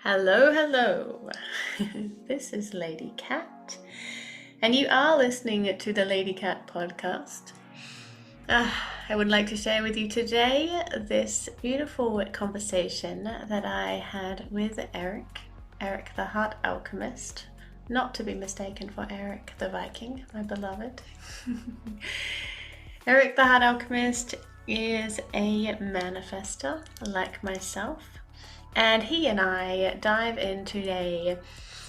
Hello, hello. This is Lady Cat, and you are listening to the Lady Cat podcast. I would like to share with you today this beautiful conversation that I had with Erik the Heart Alchemist, not to be mistaken for Erik the Viking, my beloved. Erik the Heart Alchemist is a manifestor like myself. And he and I dive in today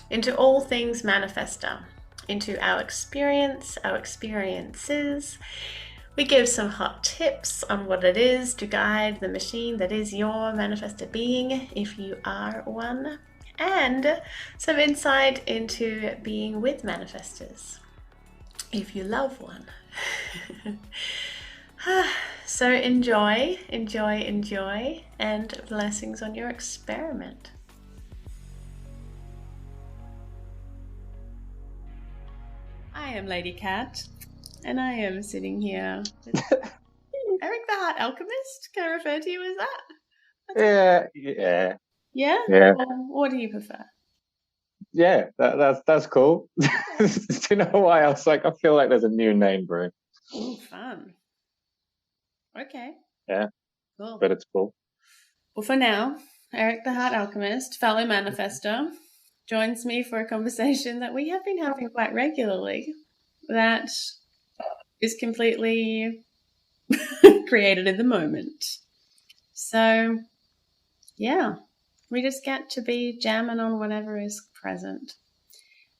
into all things manifestor, into our experience, our experiences. We give some hot tips on what it is to guide the machine that is your manifestor being, if you are one, and some insight into being with manifestors, if you love one. So enjoy, and blessings on your experiment. I am Lady Cat, and I am sitting here with Erik the Heart Alchemist. Can I refer to you as that? Yeah. What do you prefer? Yeah, that's cool. Do you know why? I feel like there's a new name, bro. Oh, fun. Okay. Yeah. Cool. But it's cool. Well, for now, Erik the Heart Alchemist, fellow manifestor, joins me for a conversation that we have been having quite regularly that is completely created in the moment. So, yeah, we just get to be jamming on whatever is present,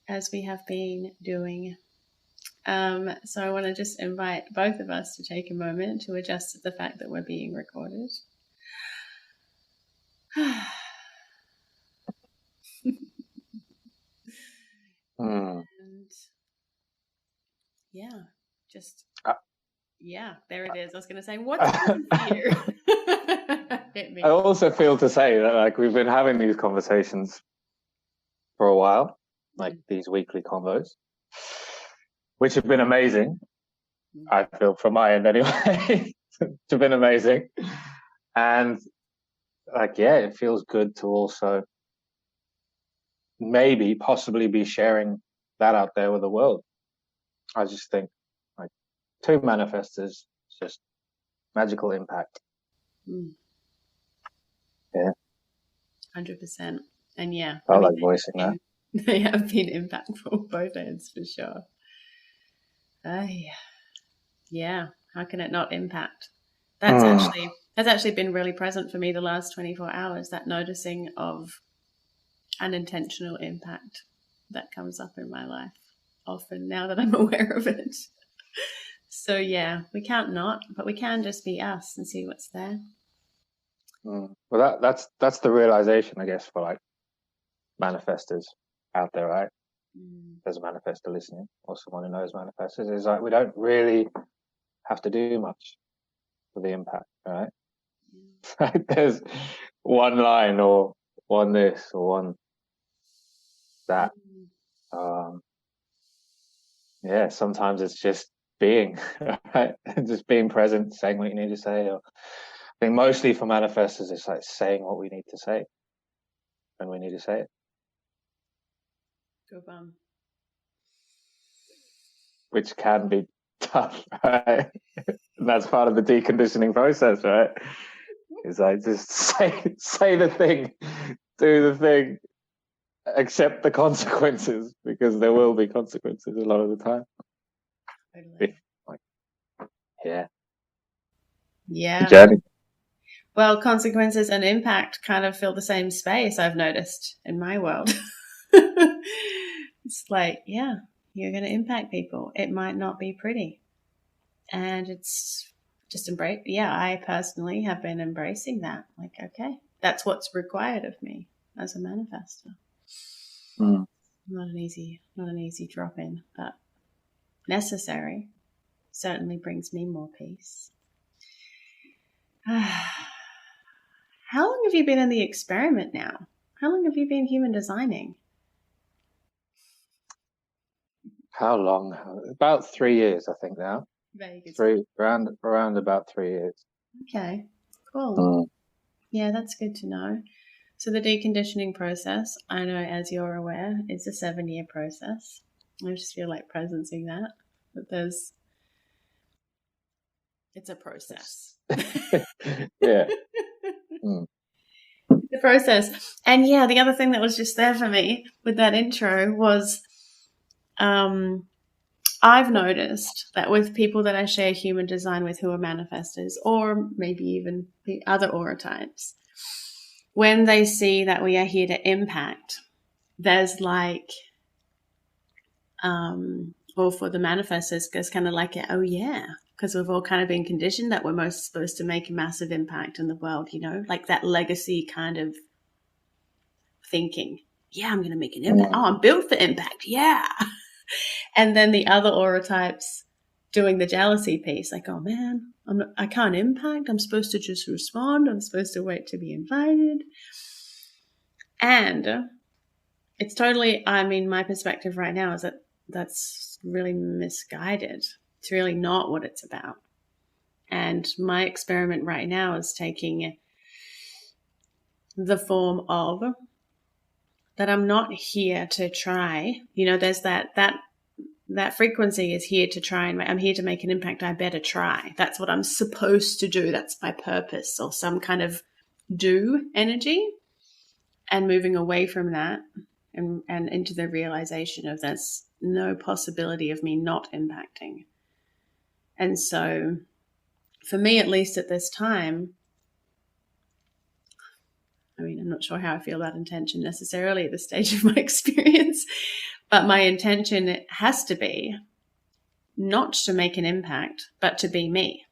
as we have been doing. So I want to just invite both of us to take a moment to adjust to the fact that we're being recorded. And yeah, just there it is. I was going to say, what's here? Hit me. I also feel to say that we've been having these conversations for a while, these weekly convos, which have been amazing. I feel from my end anyway. It's been amazing. And it feels good to also maybe possibly be sharing that out there with the world. I just think two manifestors, just magical impact. Yeah. 100%. And yeah, I like voicing that. They have been impactful, both ends for sure. Yeah. How can it not impact? That's actually been really present for me the last 24 hours, that noticing of unintentional impact that comes up in my life often now that I'm aware of it. So yeah, we can't not, but we can just be us and see what's there. Well, that's the realization, I guess, for manifestors out there, right? There's a manifestor listening, or someone who knows manifestors, is we don't really have to do much for the impact, right? There's one line or one this or one that. Sometimes it's just being, right? Just being present, saying what you need to say. I think mostly for manifestors, it's saying what we need to say when we need to say it. Go bum. Which can be tough, right? And that's part of the deconditioning process, right? Is just say the thing, do the thing, accept the consequences, because there will be consequences a lot of the time. Totally. Yeah. Journey. Well, consequences and impact kind of fill the same space, I've noticed in my world. It's you're going to impact people. It might not be pretty. And it's just embrace. Yeah, I personally have been embracing that. Okay, that's what's required of me as a manifestor. Not an easy drop in, but necessary. Certainly brings me more peace. How long have you been in the experiment now? How long have you been human designing? How long? About 3 years, I think now. Very good. Around about 3 years. Okay, cool. Yeah, that's good to know. So the deconditioning process, I know, as you're aware, is a 7-year process. I just feel like presencing that it's a process. Yeah. Mm. The process. And yeah, the other thing that was just there for me with that intro was I've noticed that with people that I share human design with who are manifestors, or maybe even the other aura types, when they see that we are here to impact, there's like, or for the manifestors, there's kind of like, oh yeah, because we've all kind of been conditioned that we're most supposed to make a massive impact in the world, like that legacy kind of thinking. Yeah, I'm going to make an impact. Oh, I'm built for impact. Yeah. And then the other aura types doing the jealousy piece, like, oh man, I can't impact. I'm supposed to just respond. I'm supposed to wait to be invited. And it's totally, my perspective right now is that that's really misguided. It's really not what it's about. And my experiment right now is taking the form of that I'm not here to try. There's that frequency is here to try, and I'm here to make an impact. I better try. That's what I'm supposed to do. That's my purpose, or some kind of do energy, and moving away from that and into the realization of there's no possibility of me not impacting. And so for me, at least at this time, I'm not sure how I feel about intention necessarily at this stage of my experience, but my intention has to be not to make an impact, but to be me.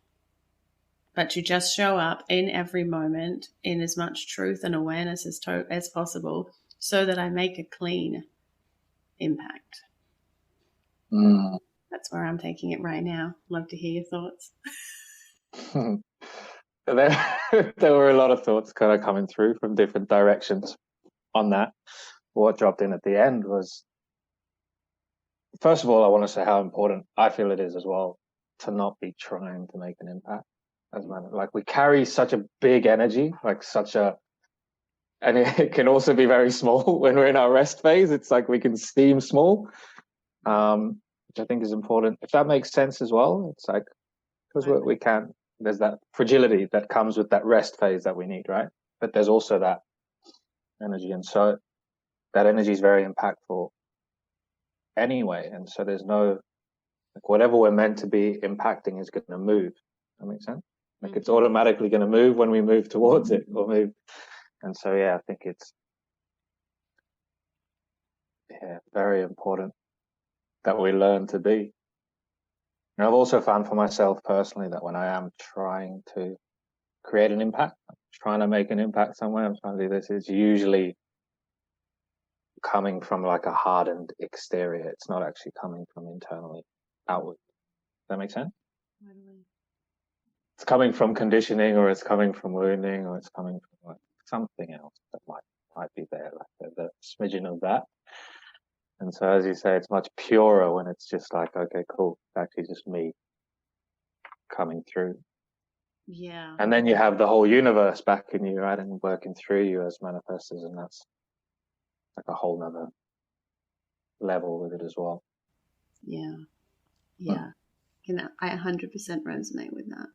But to just show up in every moment in as much truth and awareness as possible so that I make a clean impact. That's where I'm taking it right now. Love to hear your thoughts. There were a lot of thoughts kind of coming through from different directions on that. What dropped in at the end was, first of all, I want to say how important I feel it is as well to not be trying to make an impact. Like, we carry such a big energy, and it can also be very small when we're in our rest phase. It's like we can seem small, which I think is important. If that makes sense as well, it's like, because we can, there's that fragility that comes with that rest phase that we need, right? But there's also that energy. And so that energy is very impactful anyway. And so there's no, like, whatever we're meant to be impacting is going to move. That makes sense? Like, it's automatically going to move when we move towards it or move. And so, yeah, I think it's very important that we learn to be. And I've also found for myself personally that when I am trying to create an impact, I'm trying to make an impact somewhere, I'm trying to do this, it's usually coming from like a hardened exterior. It's not actually coming from internally outward. Does that make sense? It's coming from conditioning, or it's coming from wounding, or it's coming from like something else that might be there, like the smidgen of that. And so, as you say, it's much purer when it's just like, okay, cool, it's actually just me coming through. Yeah. And then you have the whole universe backing you, right, and working through you as manifestors, and that's like a whole nother level with it as well. Yeah. I 100% resonate with that.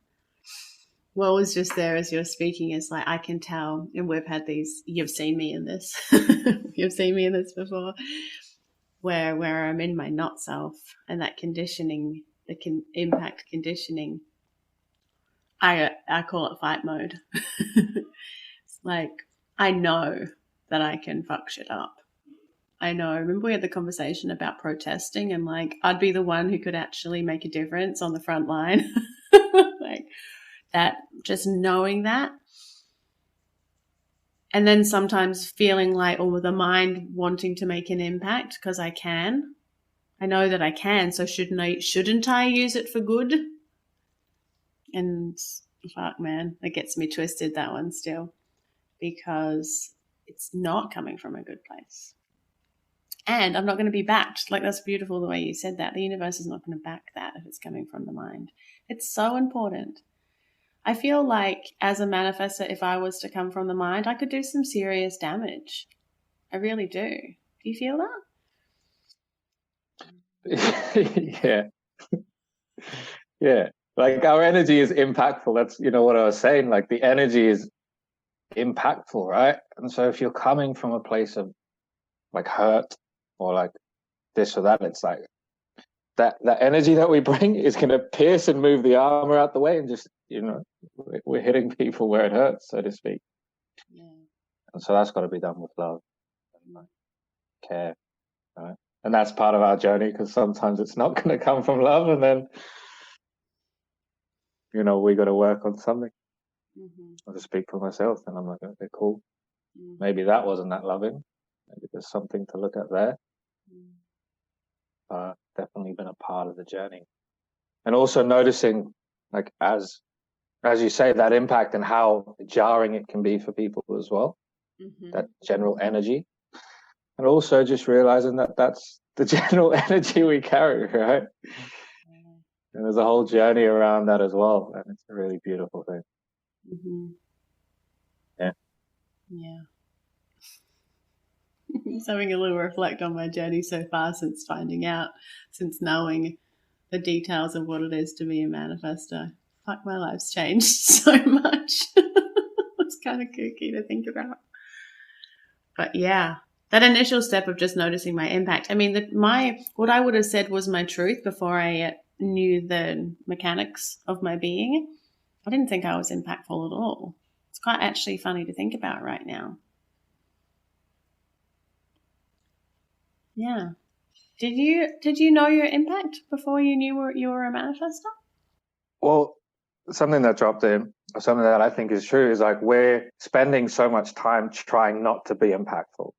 What was just there as you're speaking is like, I can tell, and we've had these, you've seen me in this, you've seen me in this before, where I'm in my not self, and that conditioning, impact conditioning, I call it fight mode. It's like, I know that I can fuck shit up. I know. Remember we had the conversation about protesting, and like, I'd be the one who could actually make a difference on the front line. Like that, just knowing that. And then sometimes feeling like, oh, the mind wanting to make an impact because I can. I know that I can, so shouldn't I use it for good? And fuck, man, it gets me twisted, that one still, because it's not coming from a good place. And I'm not going to be backed. Like, that's beautiful the way you said that. The universe is not going to back that if it's coming from the mind. It's so important. I feel like as a manifestor, if I was to come from the mind, I could do some serious damage. I really do. Do you feel that? Yeah. Yeah. Like our energy is impactful. That's, what I was saying. Like the energy is impactful, right? And so if you're coming from a place of like hurt or like this or that, it's like that energy that we bring is going to pierce and move the armor out the way, and just, we're hitting people where it hurts, so to speak. Yeah. And so that's got to be done with love and like care, right? And that's part of our journey, because sometimes it's not going to come from love, and then we got to work on something. I'll just speak for myself, and I'm like, okay, cool. Maybe that wasn't that loving. Maybe there's something to look at there. Definitely been a part of the journey, and also noticing, like as you say, that impact and how jarring it can be for people as well. That general energy, and also just realizing that that's the general energy we carry, right? And there's a whole journey around that as well, and it's a really beautiful thing. Yeah. Just having a little reflect on my journey so far, since knowing the details of what it is to be a manifestor. Fuck, my life's changed so much. It's kind of kooky to think about. But yeah, that initial step of just noticing my impact. I mean, what I would have said was my truth before I knew the mechanics of my being. I didn't think I was impactful at all. It's quite actually funny to think about right now. Yeah. Did you know your impact before you knew you were a manifestor? Well, something that dropped in, or something that I think is true, is like we're spending so much time trying not to be impactful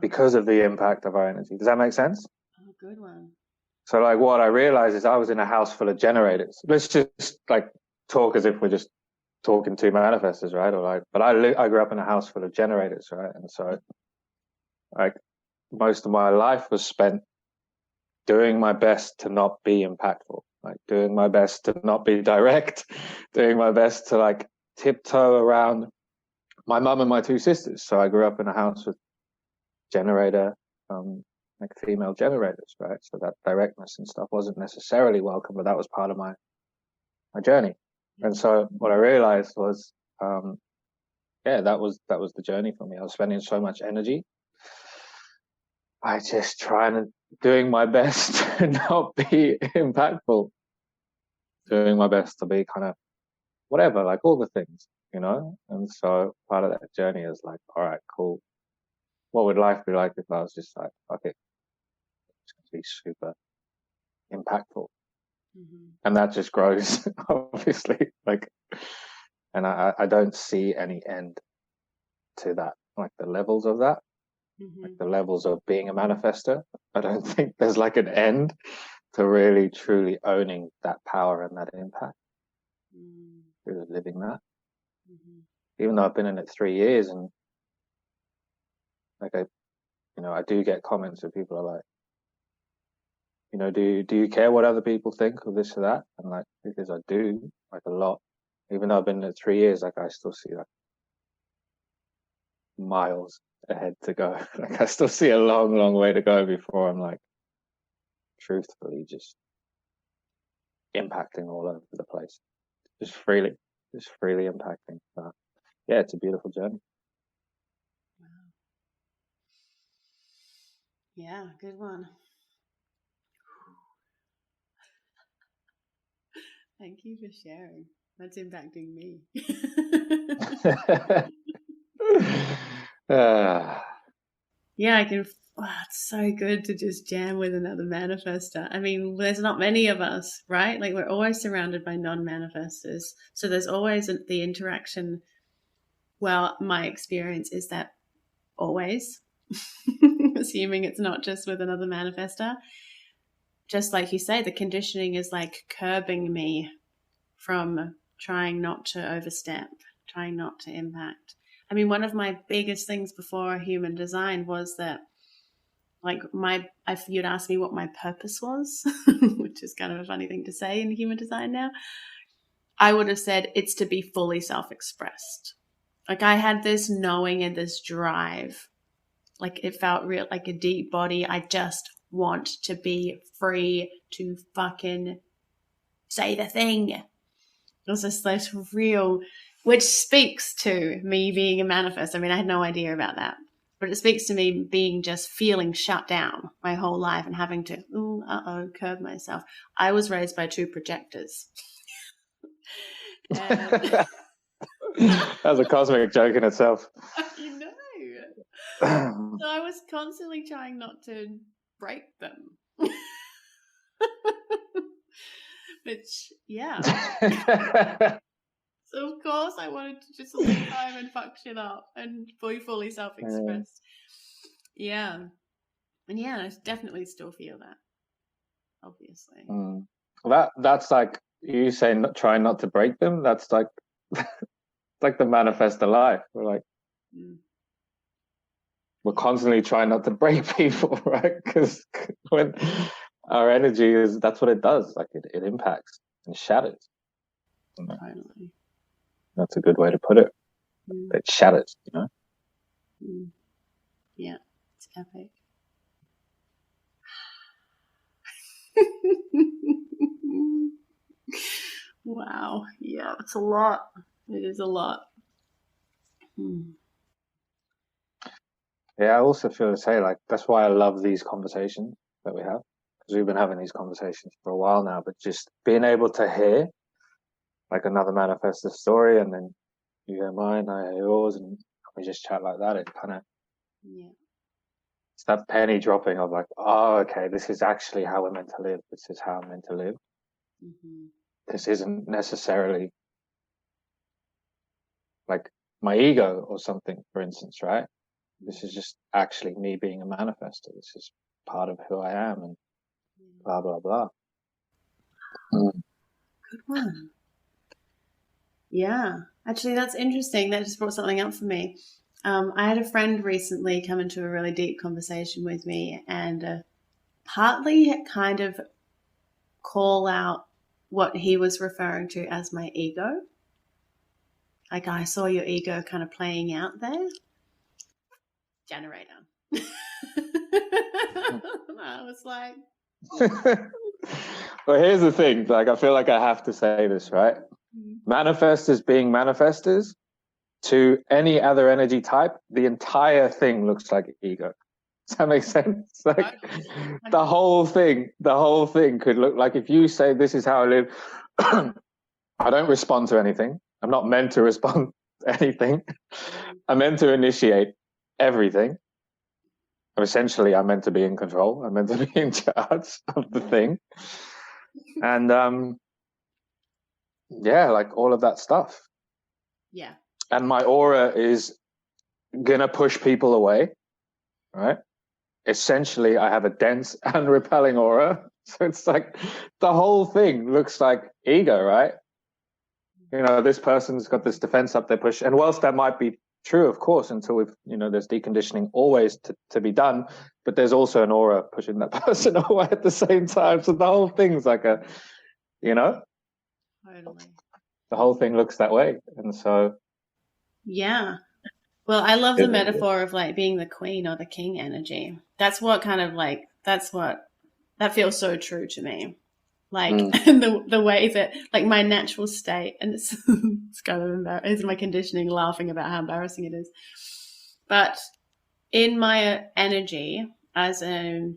because of the impact of our energy. Does that make sense? Oh, good one. So like what I realized is I was in a house full of generators. Let's just like talk as if we're just talking to manifestors, right? Or like, but I grew up in a house full of generators, right? And so like most of my life was spent doing my best to not be impactful, like doing my best to not be direct, doing my best to like tiptoe around my mum and my two sisters. So I grew up in a house with generator, like female generators, right? So that directness and stuff wasn't necessarily welcome, but that was part of my journey. And so what I realized was, that was the journey for me. I was spending so much energy. I just doing my best to not be impactful, doing my best to be kind of whatever, like all the things, And so part of that journey is like, all right, cool. What would life be like if I was just like, okay, it's going to be super impactful? And that just grows, obviously. Like, and I don't see any end to that, like the levels of that, like the levels of being a manifestor. I don't think there's like an end to really truly owning that power and that impact. Really living that. Even though I've been in it 3 years, and like I do get comments where people are like, do you care what other people think of this or that? And like, because I do, like a lot. Even though I've been in it 3 years, like I still see like miles ahead to go. Like I still see a long, long way to go before I'm like truthfully just impacting all over the place. Just freely impacting. Yeah, it's a beautiful journey. Wow. Yeah, good one. Thank you for sharing. That's impacting me. Yeah, I can. It's so good to just jam with another manifestor. I mean, there's not many of us, right? Like we're always surrounded by non-manifestors, so there's always the interaction. Well, my experience is that always, assuming it's not just with another manifestor, just like you say, the conditioning is like curbing me from trying not to overstep, trying not to impact. I mean, one of my biggest things before human design was that, like, if you'd ask me what my purpose was, which is kind of a funny thing to say in human design now, I would have said it's to be fully self-expressed. Like I had this knowing and this drive. Like it felt real, like a deep body. I just want to be free to fucking say the thing. It was just this real, which speaks to me being a manifest. I mean, I had no idea about that, but it speaks to me being just feeling shut down my whole life and having to, curb myself. I was raised by 2 projectors. That was a cosmic joke in itself. You know. So I was constantly trying not to break them. Which, yeah. So of course I wanted to just all the time and fuck shit up and be fully self-expressed. Yeah. And yeah, I definitely still feel that. Obviously. That's like you say, try not to break them. That's like like the Manifestor life. We're constantly trying not to break people, right? Because when our energy that's what it does. Like it impacts and shatters. Totally. That's a good way to put it. It shatters, Yeah, it's epic. Wow. Yeah, it's a lot. It is a lot. Yeah, I also feel to say, like, that's why I love these conversations that we have, because we've been having these conversations for a while now, but just being able to hear like another manifestor story, and then you hear mine, I hear yours, and we just chat like that. It kind of, it's that penny dropping of like, oh, okay, this is actually how we're meant to live. This is how I'm meant to live. This isn't necessarily like my ego or something, for instance, right? This is just actually me being a manifestor. This is part of who I am, and blah, blah, blah. Good one. Yeah. Actually, that's interesting. That just brought something up for me. I had a friend recently come into a really deep conversation with me and partly kind of call out what he was referring to as my ego. Like, I saw your ego kind of playing out there. Generator. I was like... Well, here's the thing. Like, I feel like I have to say this, right? Manifestors being manifestors, to any other energy type, the entire thing looks like ego. Does that make sense? Like the whole thing could look like, if you say this is how I live, I don't respond to anything. I'm not meant to respond to anything. I'm meant to initiate everything. Essentially, I'm meant to be in control. I'm meant to be in charge of the thing. And yeah, like all of that stuff. Yeah. And my aura is gonna push people away, right? Essentially, I have a dense and repelling aura. So it's like the whole thing looks like ego, right? You know, this person's got this defense up their push. And whilst that might be true, of course, until we've, there's deconditioning always to be done, but there's also an aura pushing that person away at the same time. So the whole thing's like a, Totally. The whole thing looks that way. And so. Yeah. Well, I love the metaphor of like being the queen or the king energy. That's what kind of like, that feels so true to me. Like the way that like my natural state, and it's kind of embarrassing, it's my conditioning laughing about how embarrassing it is. But in my energy as the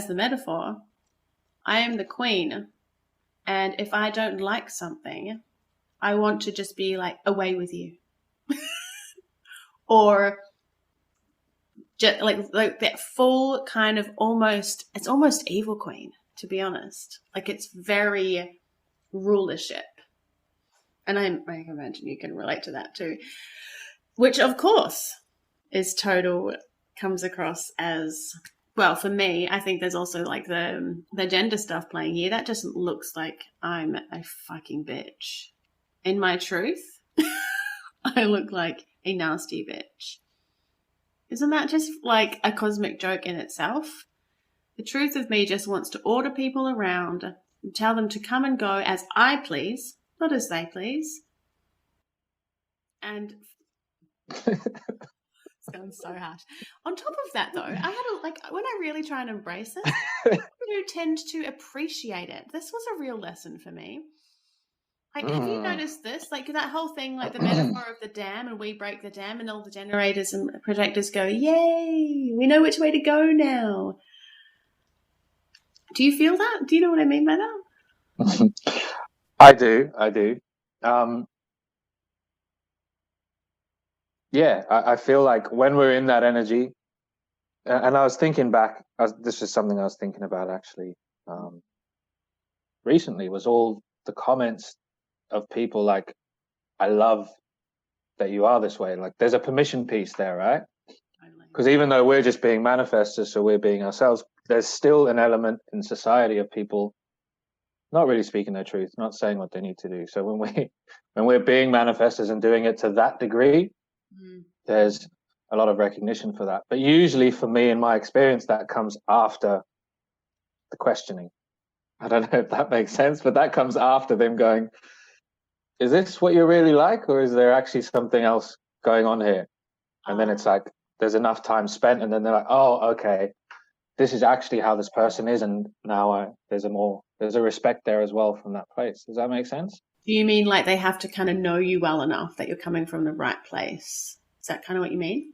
metaphor, I am the queen. And if I don't like something, I want to just be like, away with you. Or just like that full kind of it's almost evil queen, to be honest. Like it's very rulership. And I imagine you can relate to that too. Which of course comes across as, well, for me, I think there's also like the gender stuff playing here. That just looks like I'm a fucking bitch. In my truth, I look like a nasty bitch. Isn't that just like a cosmic joke in itself? The truth of me just wants to order people around, tell them to come and go as I please, not as they please. And sounds so harsh. On top of that, though, I had when I really try and embrace this, I do tend to appreciate it. This was a real lesson for me. Like, have you noticed this? Like that whole thing, like the metaphor of the dam, and we break the dam, and all the generators and projectors go, "Yay! We know which way to go now." Do you feel that? Do you know what I mean by that? I do. Yeah, I feel like when we're in that energy, and I was thinking back, this is something I was thinking about actually recently, was all the comments of people like, I love that you are this way. Like there's a permission piece there, right? Because even though we're just being manifestors, so we're being ourselves, there's still an element in society of people not really speaking their truth, not saying what they need to do. So when we're being manifestors and doing it to that degree, there's a lot of recognition for that. But usually for me, in my experience, that comes after the questioning. I don't know if that makes sense, but that comes after them going, is this what you're really like? Or is there actually something else going on here? And then it's like, there's enough time spent. And then they're like, oh, okay, this is actually how this person is. And now there's a respect there as well from that place. Does that make sense? Do you mean like they have to kind of know you well enough that you're coming from the right place? Is that kind of what you mean?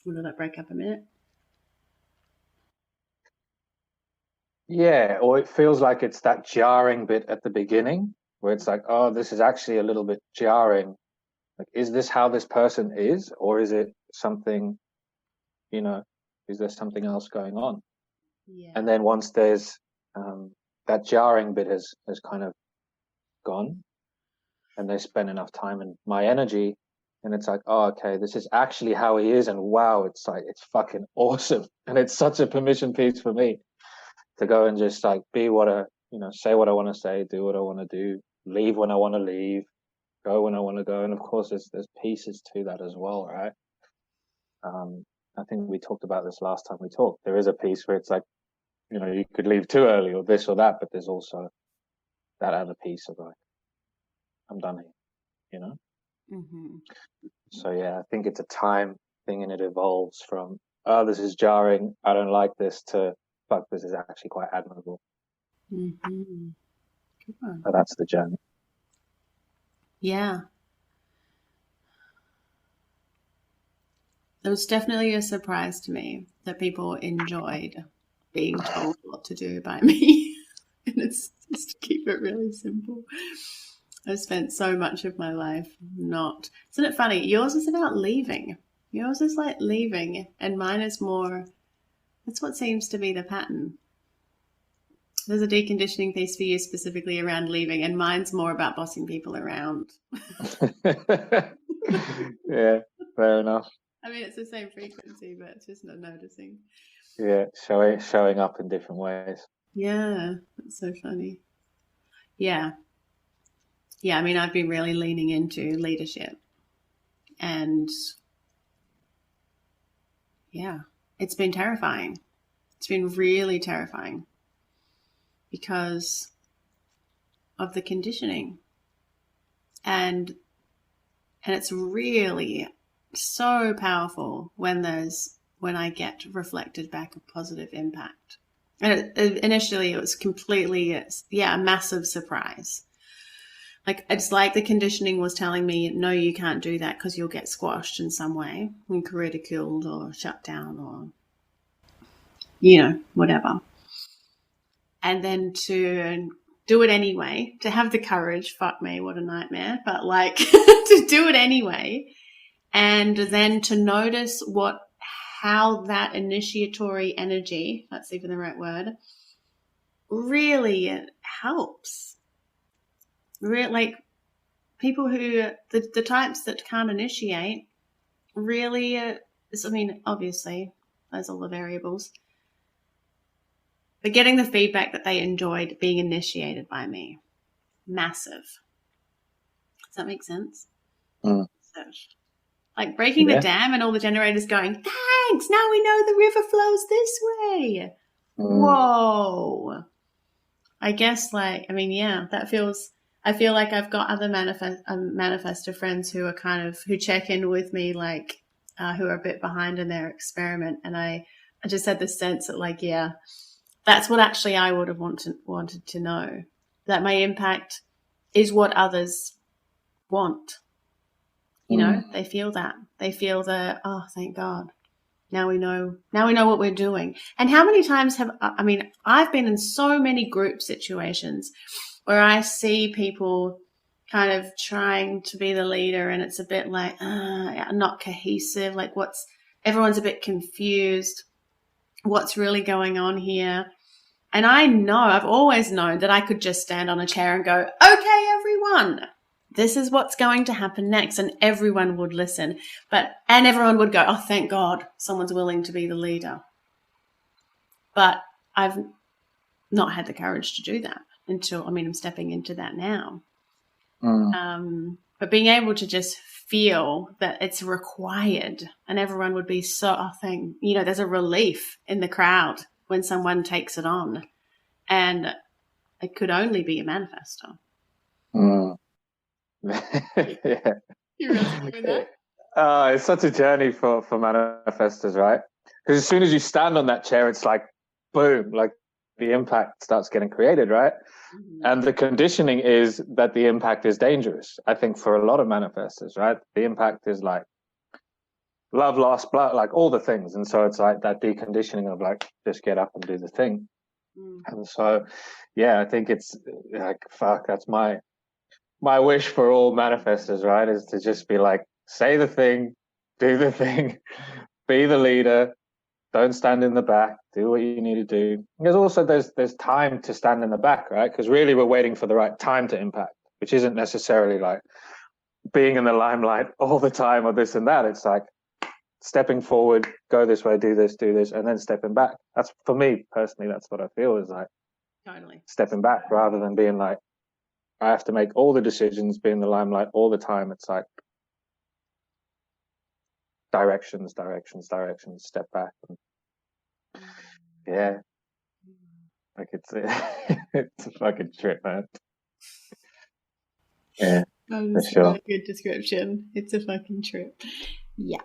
Will that break up a minute? Yeah, or it feels like it's that jarring bit at the beginning where it's like, oh, this is actually a little bit jarring. Like, is this how this person is? Or is it something, is there something else going on? Yeah. And then once there's that jarring bit has kind of gone and they spend enough time in my energy, and it's like, oh, okay, this is actually how he is. And wow, it's like, it's fucking awesome. And it's such a permission piece for me to go and just like be say what I want to say, do what I want to do, leave when I want to leave, go when I want to go. And of course, there's pieces to that as well, right? I think we talked about this last time we talked. There is a piece where it's like, you could leave too early or this or that, but there's also that other piece of like, I'm done here, Mm-hmm. So yeah, I think it's a time thing, and it evolves from, oh, this is jarring, I don't like this, to, fuck, this is actually quite admirable. Mm-hmm. Good one. So that's the journey. Yeah. It was definitely a surprise to me that people enjoyed being told what to do by me. And it's just to keep it really simple. I've spent so much of my life not. Isn't it funny? Yours is about leaving. Yours is like leaving, and mine is more. That's what seems to be the pattern. There's a deconditioning piece for you specifically around leaving, and mine's more about bossing people around. Yeah, fair enough. I mean, it's the same frequency, but it's just not noticing. Yeah, showing up in different ways. Yeah, that's so funny. Yeah. Yeah, I mean, I've been really leaning into leadership. And yeah, it's been terrifying. It's been really terrifying because of the conditioning. And it's really so powerful when I get reflected back a positive impact. And initially it was completely, a massive surprise. Like, it's like the conditioning was telling me, no, you can't do that because you'll get squashed in some way, ridiculed or shut down or, whatever. And then to do it anyway, to have the courage, fuck me, what a nightmare, but like to do it anyway. And then to notice how that initiatory energy, if that's even the right word, really helps. Like people who, the types that can't initiate really, obviously, there's all the variables. But getting the feedback that they enjoyed being initiated by me, massive. Does that make sense? Mm. So, like breaking the dam and all the generators going, thanks, now we know the river flows this way. whoa. I guess I feel like I've got other manifestor friends who are who check in with me, who are a bit behind in their experiment. And I just had this sense that, that's what actually I would have wanted to know, that my impact is what others want. They feel that. They feel oh, thank God. Now we know what we're doing. And how many times I've been in so many group situations where I see people kind of trying to be the leader, and it's a bit not cohesive. Everyone's a bit confused. What's really going on here? And I've always known that I could just stand on a chair and go, okay, everyone, this is what's going to happen next. And everyone would listen. And everyone would go, oh, thank God someone's willing to be the leader. But I've not had the courage to do that I'm stepping into that now. But being able to just feel that it's required, and everyone would be there's a relief in the crowd when someone takes it on. And it could only be a manifestor. Yeah. You resonate with that? It's such a journey for manifestors, right? Because as soon as you stand on that chair, it's like boom, like the impact starts getting created, right? Mm-hmm. And the conditioning is that the impact is dangerous. I think for a lot of manifestors, right? The impact is like love, loss, blood, like all the things. And so it's like that deconditioning of just get up and do the thing. And so, I think it's like, fuck, that's my wish for all manifestors, right? Is to just be like, say the thing, do the thing, be the leader, don't stand in the back, do what you need to do. Because also there's time to stand in the back, right? Because really we're waiting for the right time to impact, which isn't necessarily like being in the limelight all the time or this and that. It's like stepping forward, go this way, do this, and then stepping back. That's, for me personally, that's what I feel is like totally stepping back rather than being like, I have to make all the decisions, be in the limelight all the time. It's like directions, step back. And like it's a fucking trip, man. Yeah, for sure. Really good description. It's a fucking trip. Yeah.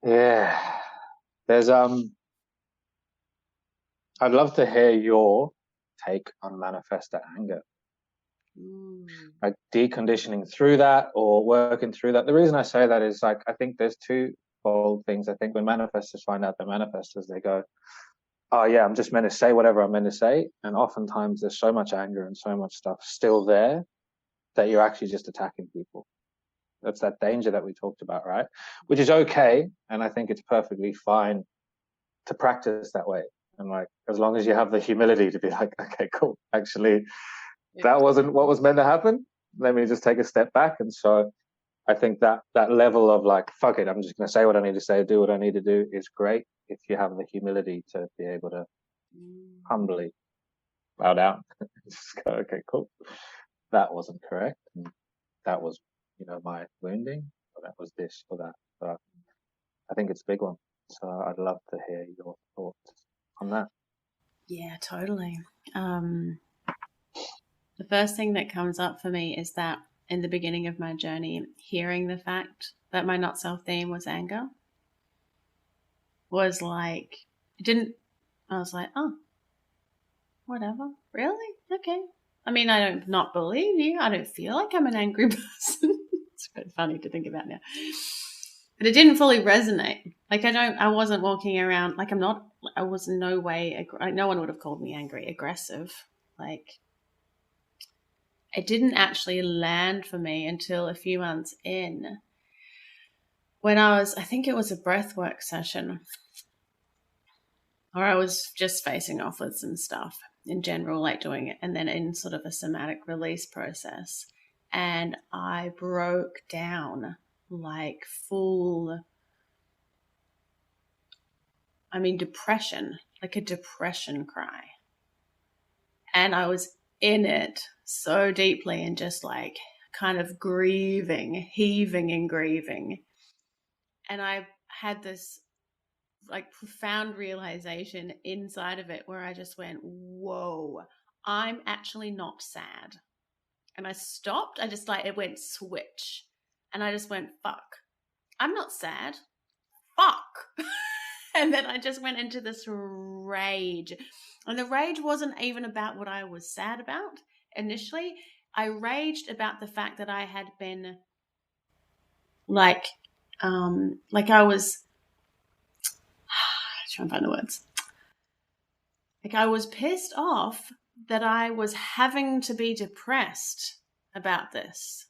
Yeah. There's I'd love to hear your take on manifestor anger. Like deconditioning through that or working through that. The reason I say that is I think there's twofold things. I think when manifestors find out they're manifestors, they go, oh yeah, I'm just meant to say whatever I'm meant to say. And oftentimes there's so much anger and so much stuff still there that you're actually just attacking people. That's that danger that we talked about, right? Which is okay. And I think it's perfectly fine to practice that way. And as long as you have the humility to be like, okay, cool. Actually, that wasn't what was meant to happen. Let me just take a step back. And so I think that level of fuck it, I'm just going to say what I need to say, do what I need to do is great if you have the humility to be able to humbly bow down. Just go, okay, cool. That wasn't correct. And that was, my wounding, or that was this or that. So I think it's a big one. So I'd love to hear your thoughts on that. Yeah, totally. The first thing that comes up for me is that in the beginning of my journey, hearing the fact that my not self theme was anger was I was like, oh, whatever. Really? Okay. I mean, I don't not believe you. I don't feel like I'm an angry person. It's quite funny to think about now. But it didn't fully resonate. I wasn't walking around I was in no way, no one would have called me angry, aggressive. It didn't actually land for me until a few months in when I think it was a breathwork session, or I was just facing off with some stuff in general, doing it, and then in sort of a somatic release process. And I broke down full, depression, a depression cry. And I was in it so deeply and just kind of grieving, heaving and grieving. And I had this like profound realization inside of it where I just went, whoa, I'm actually not sad. And I stopped. I just like, it went switch. And I just went, fuck, I'm not sad. Fuck. And then I just went into this rage. And the rage wasn't even about what I was sad about initially. I raged about the fact that I had been like I was trying to find the words. Like I was pissed off that I was having to be depressed about this.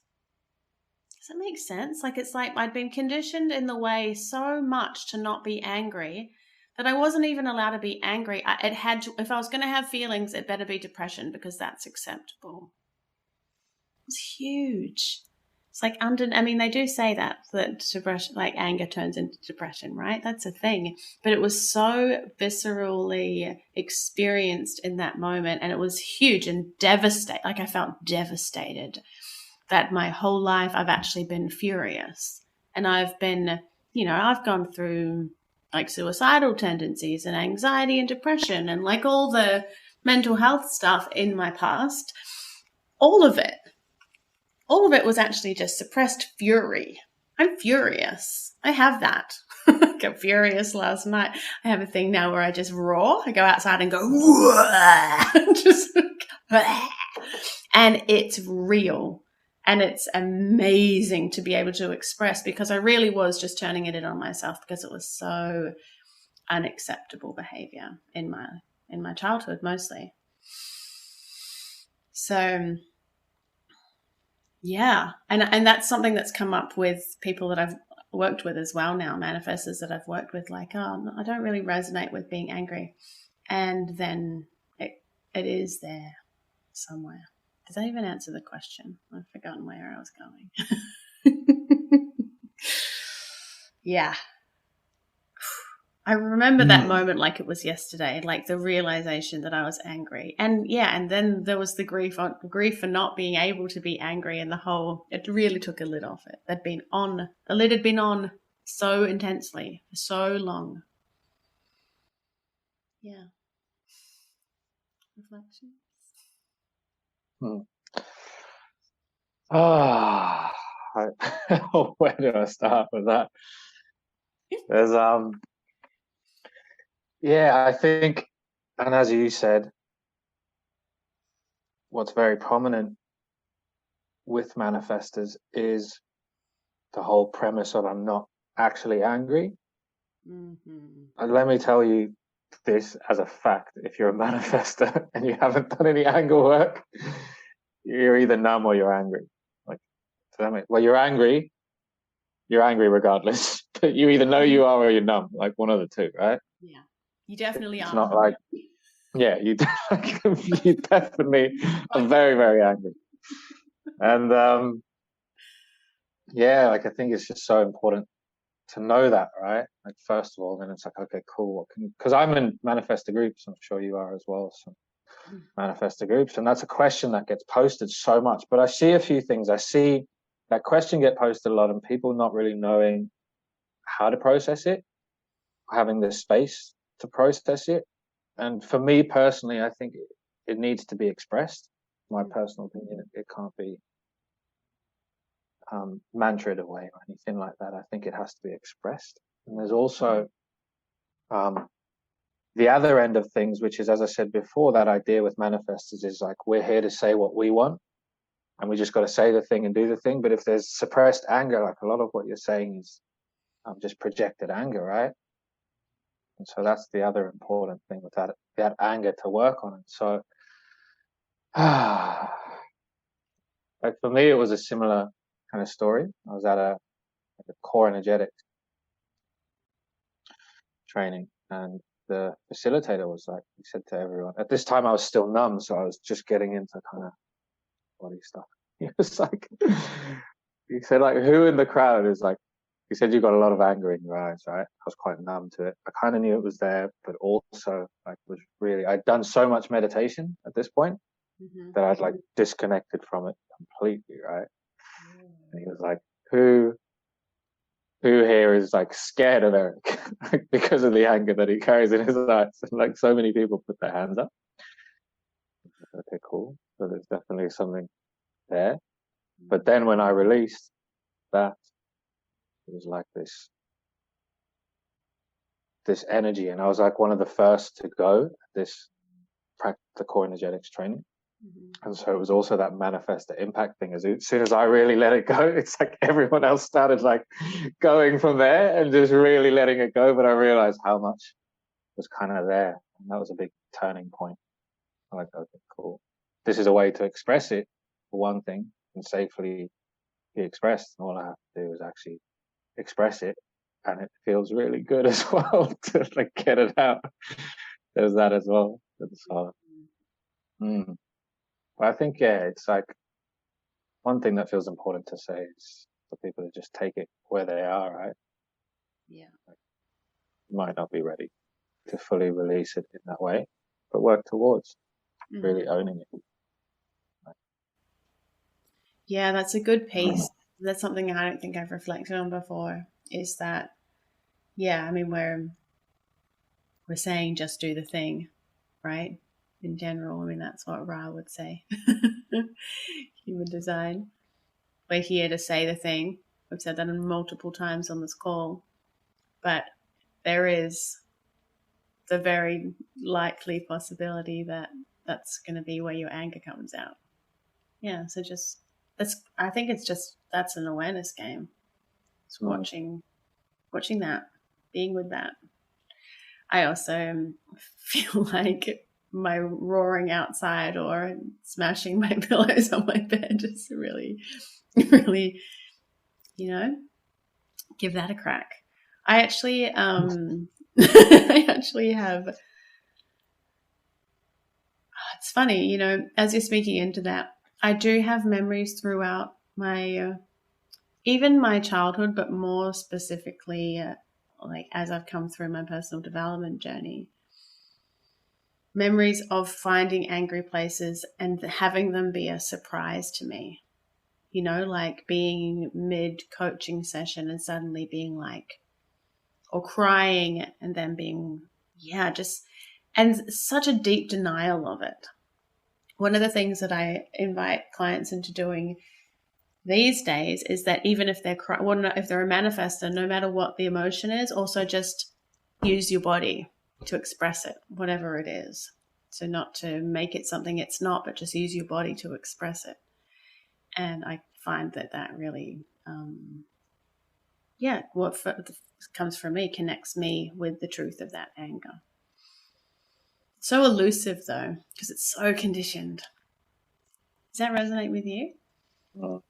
Does that make sense? Like it's like I'd been conditioned in the way so much to not be angry that I wasn't even allowed to be angry. It had to, if I was going to have feelings, it better be depression because that's acceptable. It's huge. It's like they do say that depression, like anger turns into depression, right? That's a thing. But it was so viscerally experienced in that moment, and it was huge and devastating. Like I felt devastated that my whole life I've actually been furious. And I've been, I've gone through like suicidal tendencies and anxiety and depression and like all the mental health stuff in my past. All of it was actually just suppressed fury. I'm furious. I have that. I got furious last night. I have a thing now where I just roar. I go outside and go, just, and it's real. And it's amazing to be able to express because I really was just turning it in on myself because it was so unacceptable behavior in my childhood mostly. So yeah, and that's something that's come up with people that I've worked with as well now, manifestors that I've worked with, like, oh, I don't really resonate with being angry. And then it is there somewhere. Does that even answer the question? I've forgotten where I was going. Yeah. I remember that moment like it was yesterday, like the realization that I was angry. And yeah, and then there was the grief for not being able to be angry, and it really took a lid off it. The lid had been on so intensely for so long. Yeah. Reflections. Where do I start with that? There's I think, and as you said, what's very prominent with manifestors is the whole premise of I'm not actually angry. And let me tell you this as a fact: if you're a manifestor and you haven't done any anger work, you're either numb or you're angry. Like, well, you're angry regardless. But you either know you are or you're numb, like one of the two, right? Yeah, you definitely it's are. It's not like, yeah, you definitely are very, very angry. And like I think it's just so important to know that, right? Like first of all, then it's like, okay, cool. Because I'm in manifestor groups, I'm sure you are as well. So manifestor groups, and that's a question that gets posted so much. But I see a few things. I see that question get posted a lot, and people not really knowing how to process it, having the space to process it. And for me personally, I think it needs to be expressed. My personal opinion, it can't be mantraed away or anything like that. I think it has to be expressed. And there's also the other end of things, which is, as I said before, that idea with manifestors is like, we're here to say what we want, and we just got to say the thing and do the thing. But if there's suppressed anger, like a lot of what you're saying is just projected anger, right? And so that's the other important thing with that anger to work on it. So like for me, it was a similar kind of story. I was at a core energetics training, and the facilitator was like, he said to everyone, at this time I was still numb, so I was just getting into kind of body stuff. He was like, he said, like, who in the crowd is like, he said, you got a lot of anger in your eyes, right? I was quite numb to it. I kind of knew it was there, but also like was really, I'd done so much meditation at this point that I'd like disconnected from it completely, right? And he was like, who who here is like scared of Erik because of the anger that he carries in his eyes? Like so many people put their hands up. Okay, cool. So there's definitely something there. But then when I released that, it was like this energy, and I was like one of the first to go this the core energetics training. And so it was also that manifestor impact thing. As soon as I really let it go, it's like everyone else started like going from there and just really letting it go. But I realized how much was kind of there, and that was a big turning point. I'm like, okay, cool. This is a way to express it for one thing and safely be expressed. And all I have to do is actually express it, and it feels really good as well to like get it out. There's that as well. So, But I think, yeah, it's like one thing that feels important to say is for people to just take it where they are, right? Yeah. Like, you might not be ready to fully release it in that way, but work towards really owning it. Yeah, that's a good piece. That's something I don't think I've reflected on before, is that, yeah, I mean, we're saying just do the thing, right? In general, I mean, that's what Ra would say. Human design. We're here to say the thing. We've said that multiple times on this call. But there is the very likely possibility that that's going to be where your anger comes out. Yeah, so just I think it's just that's an awareness game. It's watching that, being with that. I also feel like my roaring outside or smashing my pillows on my bed just really, really, give that a crack. I actually, I actually have. It's funny, as you're speaking into that, I do have memories throughout my, even my childhood, but more specifically, like as I've come through my personal development journey, memories of finding angry places and having them be a surprise to me. Like being mid coaching session and suddenly being like, or crying and then being, yeah, just, and such a deep denial of it. One of the things that I invite clients into doing these days is that even if they're if they're a manifestor, no matter what the emotion is, also just use your body to express it, whatever it is. So not to make it something it's not, but just use your body to express it. And I find that really, what comes from me connects me with the truth of that anger. So elusive though, because it's so conditioned. Does that resonate with you? Oh.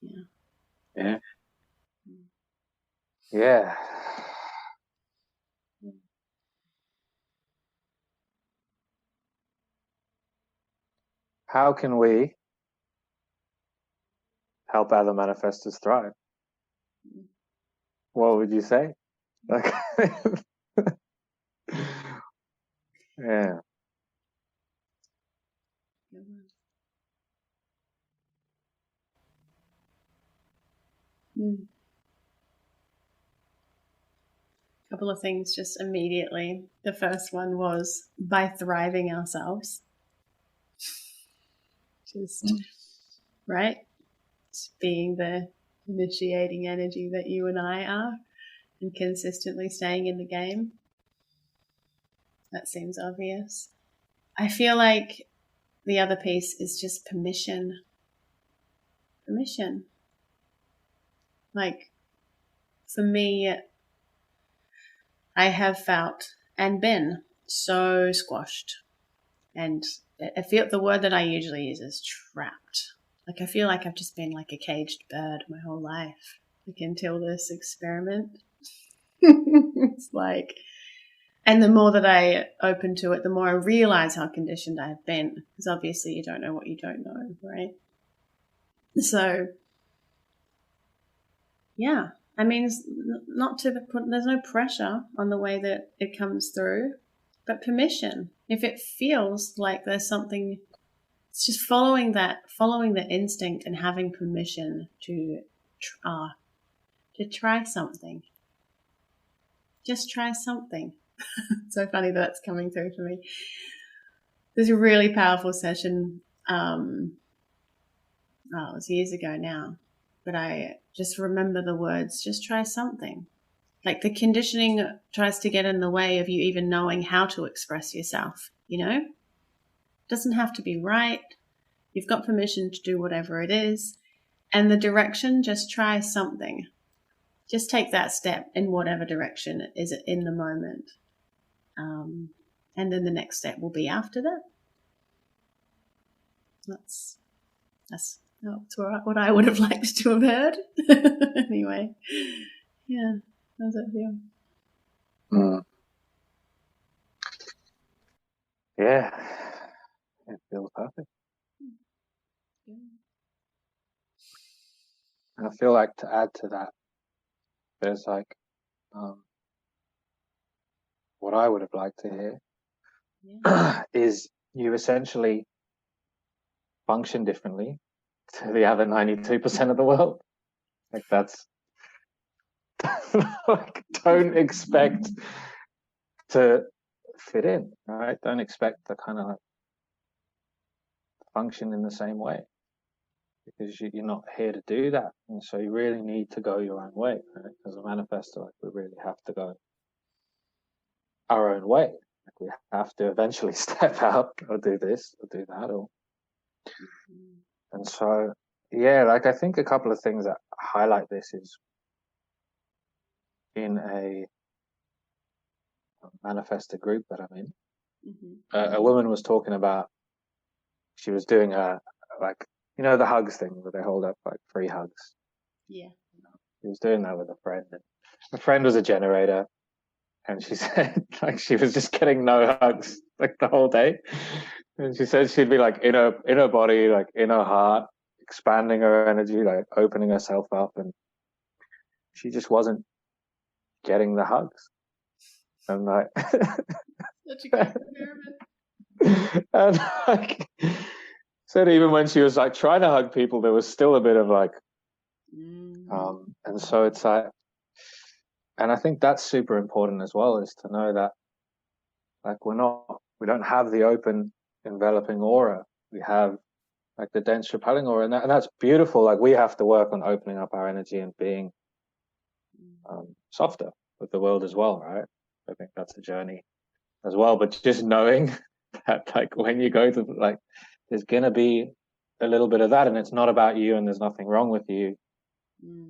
Yeah. Yeah. Yeah. How can we help other manifestors thrive? What would you say? Like, yeah. Couple of things just immediately. The first one was by thriving ourselves. Just, right? Just being the initiating energy that you and I are and consistently staying in the game. That seems obvious. I feel like the other piece is just permission. Permission. Like, for me, I have felt and been so squashed. And I feel the word that I usually use is trapped. Like I feel like I've just been like a caged bird my whole life, like until this experiment. It's like, and the more that I open to it, the more I realize how conditioned I have been. Because obviously you don't know what you don't know, right? So, yeah. I mean, not to put, there's no pressure on the way that it comes through, but permission. If it feels like there's something, it's just following the instinct and having permission to to try something. Just try something. It's so funny that's coming through for me. There's a really powerful session. It was years ago now, but I just remember the words, just try something. Like the conditioning tries to get in the way of you even knowing how to express yourself, you know? It doesn't have to be right. You've got permission to do whatever it is. And the direction, just try something. Just take that step in whatever direction it is in the moment. And then the next step will be after that. That's what I would have liked to have heard. Anyway, yeah, how's that feel? Yeah, it feels perfect. Yeah. And I feel like to add to that, there's like what I would have liked to hear is you essentially function differently to the other 92% of the world. Like that's like, don't expect to fit in, right? Don't expect to kind of like function in the same way, because you're not here to do that. And so you really need to go your own way, right? As a manifestor, like we really have to go our own way. Like we have to eventually step out or do this or do that, or and so yeah, like I think a couple of things that highlight this is in a manifestor group that I'm in, a woman was talking about, she was doing a, like, you know, the hugs thing where they hold up like 3 hugs. Yeah. She was doing that with a friend, and a friend was a generator, and she said like she was just getting no hugs like the whole day. And she said she'd be like in her body, like in her heart, expanding her energy, like opening herself up, and she just wasn't getting the hugs. And like Such a good experiment. and like said even when she was like trying to hug people, there was still a bit of like and so it's like, and I think that's super important as well, is to know that like we don't have the open enveloping aura. We have like the dense repelling aura, and that's beautiful. Like we have to work on opening up our energy and being softer with the world as well, right? I think that's a journey as well. But just knowing that like when you go to like, there's gonna be a little bit of that, and it's not about you, and there's nothing wrong with you.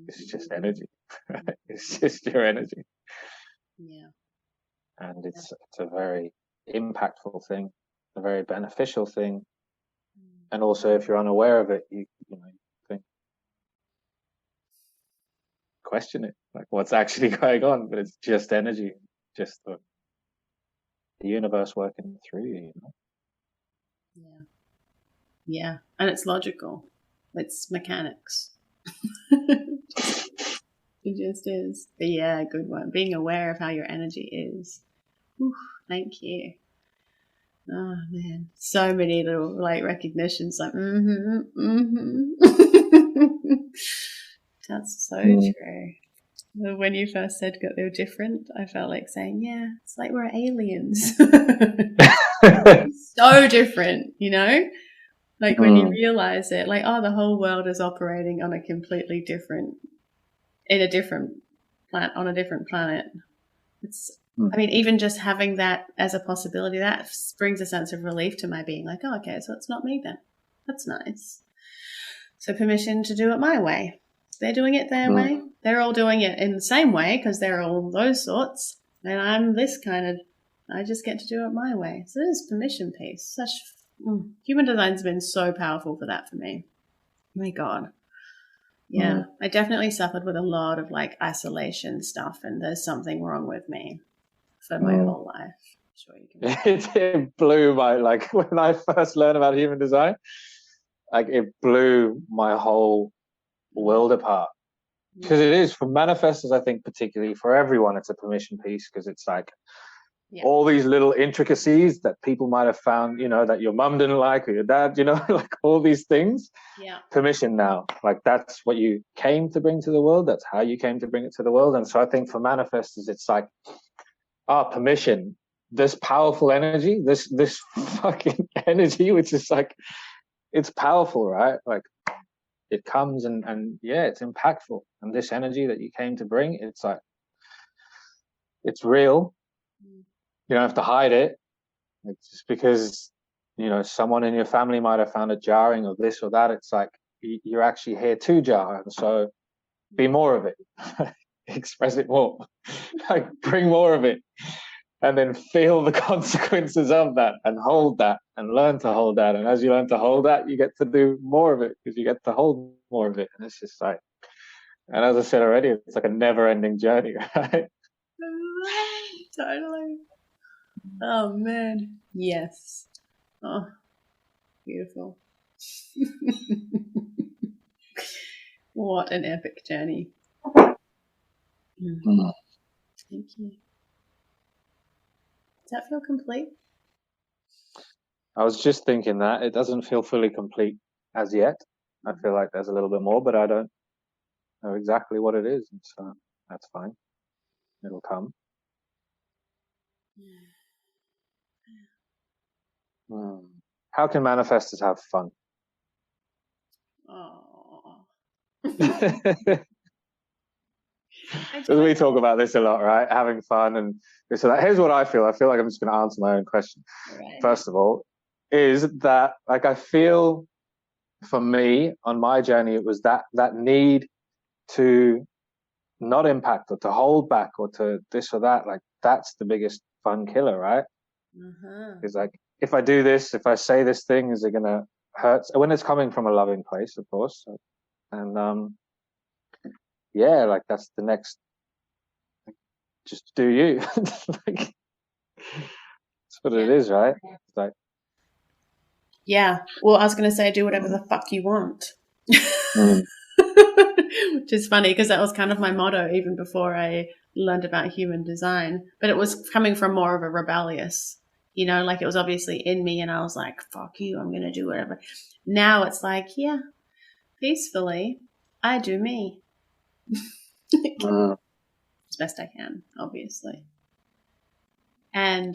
It's just energy. Right? It's just your energy. Yeah. And it's a very impactful thing, a very beneficial thing. And also, if you're unaware of it, you think, question it, like what's actually going on. But it's just energy, just the universe working through you. Yeah. Yeah, and it's logical. It's mechanics. It just is. But yeah, good one. Being aware of how your energy is. Whew, thank you. Oh man, so many little like recognitions. Like That's so true. When you first said they were different, I felt like saying, yeah, it's like we're aliens. So different, you know? Like when you realize it, like, oh, the whole world is operating on a completely different, on a different planet. I mean, even just having that as a possibility, that brings a sense of relief to my being. Like, oh, okay, so it's not me then. That's nice. So permission to do it my way. They're doing it their way. They're all doing it in the same way because they're all those sorts. And I'm this kind of, I just get to do it my way. So there's permission piece. Human design's been so powerful for that for me. My God. Yeah, I definitely suffered with a lot of like isolation stuff, and there's something wrong with me for my whole life. Sure, you can. It blew my, like when I first learned about human design, like it blew my whole world apart. Because it is, for manifestors, I think particularly for everyone, it's a permission piece, because it's like all these little intricacies that people might have found, that your mum didn't like or your dad, like all these things. Yeah. Permission now. Like that's what you came to bring to the world. That's how you came to bring it to the world. And so I think for manifestors, it's like, permission. This powerful energy, this fucking energy, which is like, it's powerful, right? Like it comes and yeah, it's impactful. And this energy that you came to bring, it's like, it's real. You don't have to hide it. It's just because, someone in your family might have found it jarring or this or that. It's like, you're actually here to jar. And so be more of it. Express it more. Like bring more of it. And then feel the consequences of that and hold that and learn to hold that. And as you learn to hold that, you get to do more of it because you get to hold more of it. And it's just like, and as I said already, it's like a never ending journey, right? Totally. Oh, man. Yes. Oh, beautiful. What an epic journey. Mm-hmm. Thank you. Does that feel complete? I was just thinking that it doesn't feel fully complete as yet. I feel like there's a little bit more, but I don't know exactly what it is. So that's fine. It'll come. How can manifestors have fun? Oh. We talk about this a lot, right? Having fun and this and that. Here's what I feel. I feel like I'm just going to answer my own question. Right. First of all, is that like I feel for me on my journey, it was that need to not impact or to hold back or to this or that. Like that's the biggest fun killer, right? It's like if I do this, if I say this thing, is it going to hurt? When it's coming from a loving place, of course. And yeah, like that's the next. Just do you. Like, that's what it is, right? It's like, yeah. Well, I was going to say, do whatever the fuck you want. Which is funny because that was kind of my motto even before I learned about human design. But it was coming from more of a rebellious, like it was obviously in me and I was like, fuck you, I'm going to do whatever. Now it's like, yeah, peacefully, I do me. As best I can, obviously. And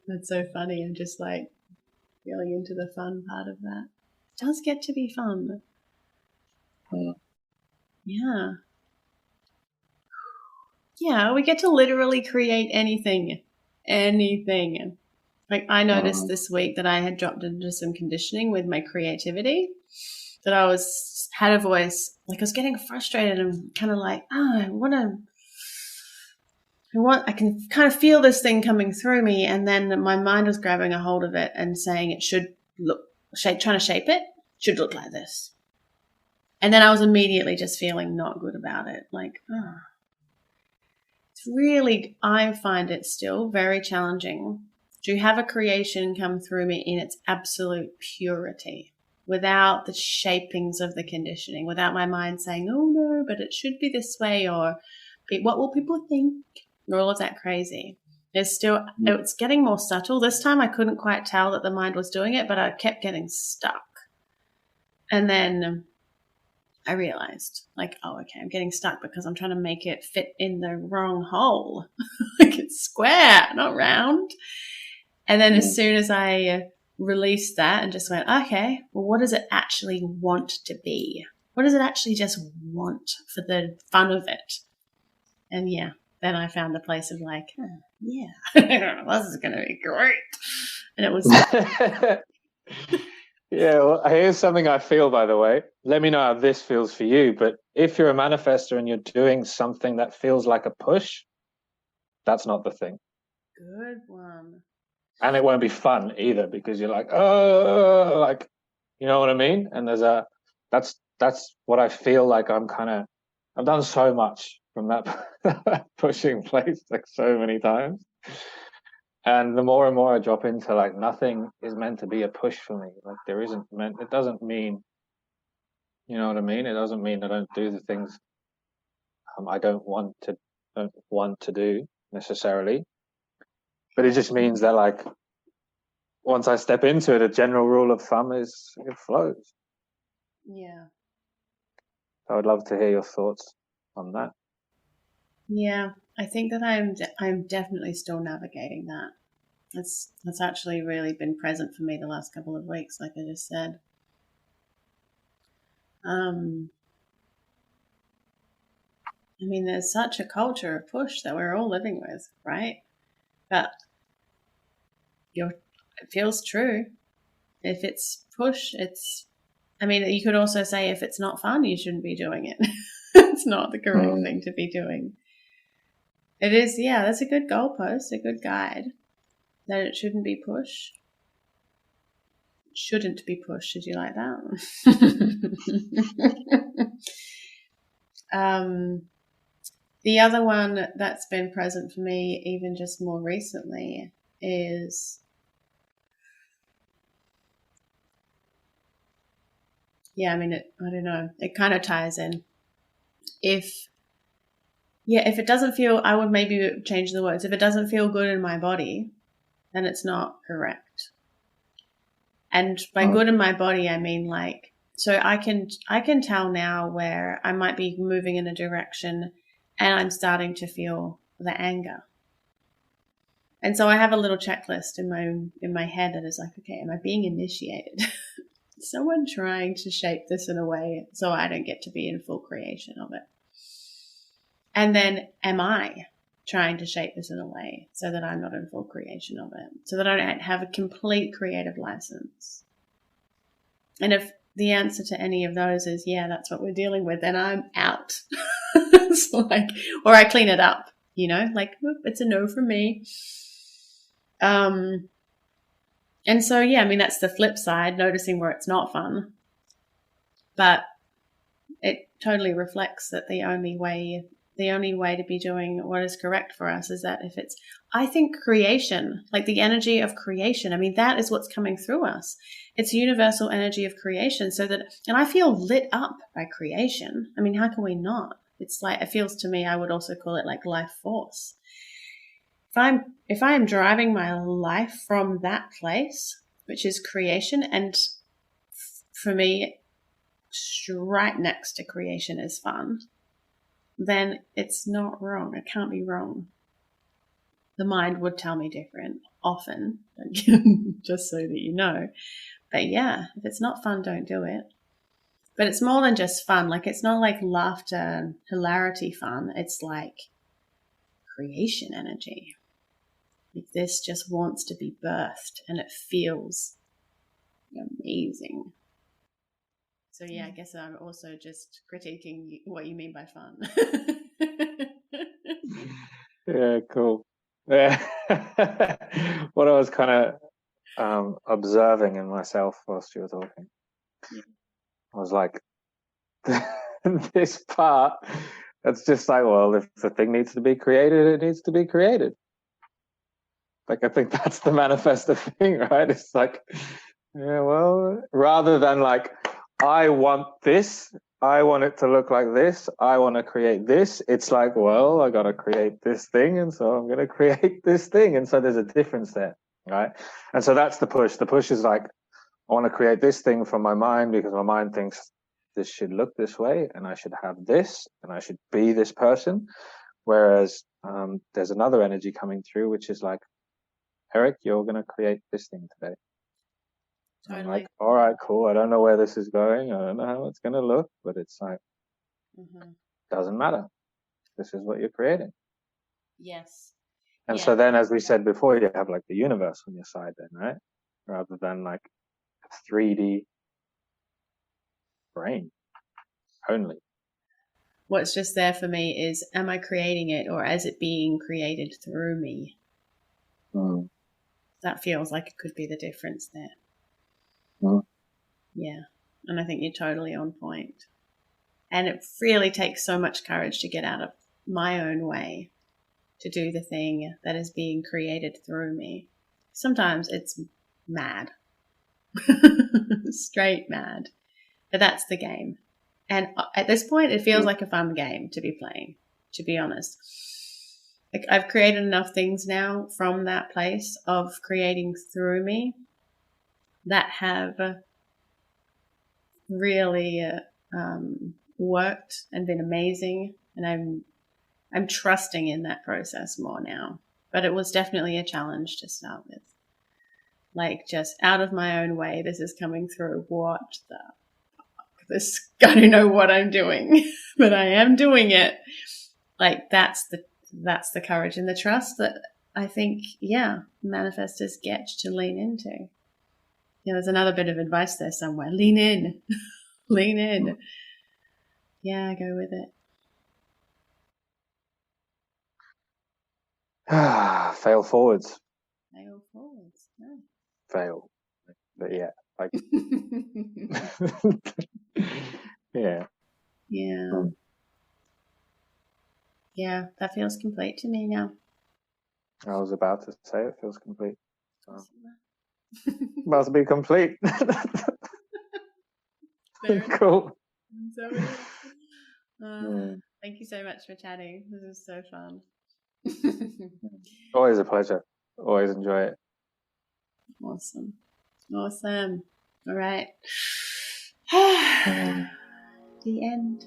that's so funny. I'm just like feeling into the fun part of that. It does get to be fun. Yeah. Yeah, we get to literally create anything. Anything. Like I noticed this week that I had dropped into some conditioning with my creativity. That I had a voice, like I was getting frustrated and kind of like, I can kind of feel this thing coming through me. And then my mind was grabbing a hold of it and saying it should trying to shape it, should look like this. And then I was immediately just feeling not good about it. Like, it's really, I find it still very challenging to have a creation come through me in its absolute purity, without the shapings of the conditioning, without my mind saying, oh no, but it should be this way, or what will people think, or all of that crazy. It's getting more subtle. This time I couldn't quite tell that the mind was doing it, but I kept getting stuck. And then I realized, like, oh, okay, I'm getting stuck because I'm trying to make it fit in the wrong hole. Like it's square, not round. And then as soon as I released that and just went, okay, well, what does it actually want to be? What does it actually just want for the fun of it? And yeah, then I found the place of like, yeah, this is going to be great. And it was. Yeah, well, here's something I feel, by the way. Let me know how this feels for you. But if you're a manifestor and you're doing something that feels like a push, that's not the thing. Good one. And it won't be fun either because you're like, oh, like, you know what I mean? And that's what I feel like I've done so much from that pushing place, like so many times. And the more and more I drop into like nothing is meant to be a push for me. Like there isn't meant. It doesn't mean, you know what I mean. It doesn't mean I don't do the things I don't want to do. necessarily, but it just means that like once I step into it, a general rule of thumb is it flows. Yeah. I would love to hear your thoughts on that. Yeah, I think that I'm definitely still navigating that. That's actually really been present for me the last couple of weeks, like I just said. I mean, there's such a culture of push that we're all living with, right? But it feels true. If it's push, it's. I mean, you could also say if it's not fun, you shouldn't be doing it. It's not the correct thing to be doing. It is, yeah, that's a good goalpost, a good guide. That it shouldn't be push. Shouldn't be pushed. Did you like that? The other one that's been present for me, even just more recently, is I don't know. It kind of ties in. If it doesn't feel, I would maybe change the words. If it doesn't feel good in my body, then it's not correct. And by good in my body, I mean like, so I can tell now where I might be moving in a direction and I'm starting to feel the anger. And so I have a little checklist in my head that is like, okay, am I being initiated? Someone trying to shape this in a way so I don't get to be in full creation of it. And then am I trying to shape this in a way so that I'm not in full creation of it, so that I don't have a complete creative license? And if the answer to any of those is, yeah, that's what we're dealing with, then I'm out. It's like, or I clean it up, like, whoop, it's a no from me. And so, yeah, I mean, that's the flip side, noticing where it's not fun. But it totally reflects that the only way to be doing what is correct for us is that if it's, I think creation, like the energy of creation, I mean, that is what's coming through us. It's universal energy of creation. So that, and I feel lit up by creation. I mean, how can we not? It's like, it feels to me, I would also call it like life force. If I am driving my life from that place, which is creation, and for me, right next to creation is fun, then it's not wrong. It can't be wrong. The mind would tell me different often, just so that you know. But yeah, if it's not fun, don't do it. But it's more than just fun. Like, it's not like laughter and hilarity fun. It's like creation energy. Like, this just wants to be birthed and it feels amazing. So yeah, I guess I'm also just critiquing what you mean by fun. Yeah, cool. Yeah. What I was kind of observing in myself whilst you were talking, I was like, this part, that's just like, well, if the thing needs to be created, it needs to be created. Like, I think that's the manifestor thing, right? It's like, yeah, well, rather than like, I want this, I want it to look like this, I want to create this, it's like, well, I got to create this thing, and so I'm going to create this thing. And so there's a difference there, right? And so that's the push. The push is like, I want to create this thing from my mind because my mind thinks this should look this way, and I should have this, and I should be this person. Whereas there's another energy coming through, which is like, Erik, you're going to create this thing today. Totally. I'm like, all right, cool. I don't know where this is going. I don't know how it's going to look, but it's like, doesn't matter. This is what you're creating. Yes. And so then, as we said before, you have like the universe on your side then, right? Rather than like a 3D brain only. What's just there for me is, am I creating it or is it being created through me? That feels like it could be the difference there. Yeah. And I think you're totally on point. And it really takes so much courage to get out of my own way to do the thing that is being created through me. Sometimes it's mad. Straight mad. But that's the game. And at this point, it feels like a fun game to be playing, to be honest. like I've created enough things now from that place of creating through me that have really worked and been amazing, and I'm trusting in that process more now. But it was definitely a challenge to start with. Like, just out of my own way, this is coming through. What the fuck? This, I don't know what I'm doing, but I am doing it. Like, that's the courage and the trust that I think, yeah, manifestors get to lean into. Yeah, there's another bit of advice there somewhere. Lean in. Lean in. Yeah, go with it. Fail forwards. Fail forwards. No. Fail. But yeah, like yeah. Yeah. Yeah, that feels complete to me now. I was about to say it feels complete. About to be complete. Cool. So it is. Thank you so much for chatting. This is so fun. Always a pleasure. Always enjoy it. Awesome. Awesome. All right. The end.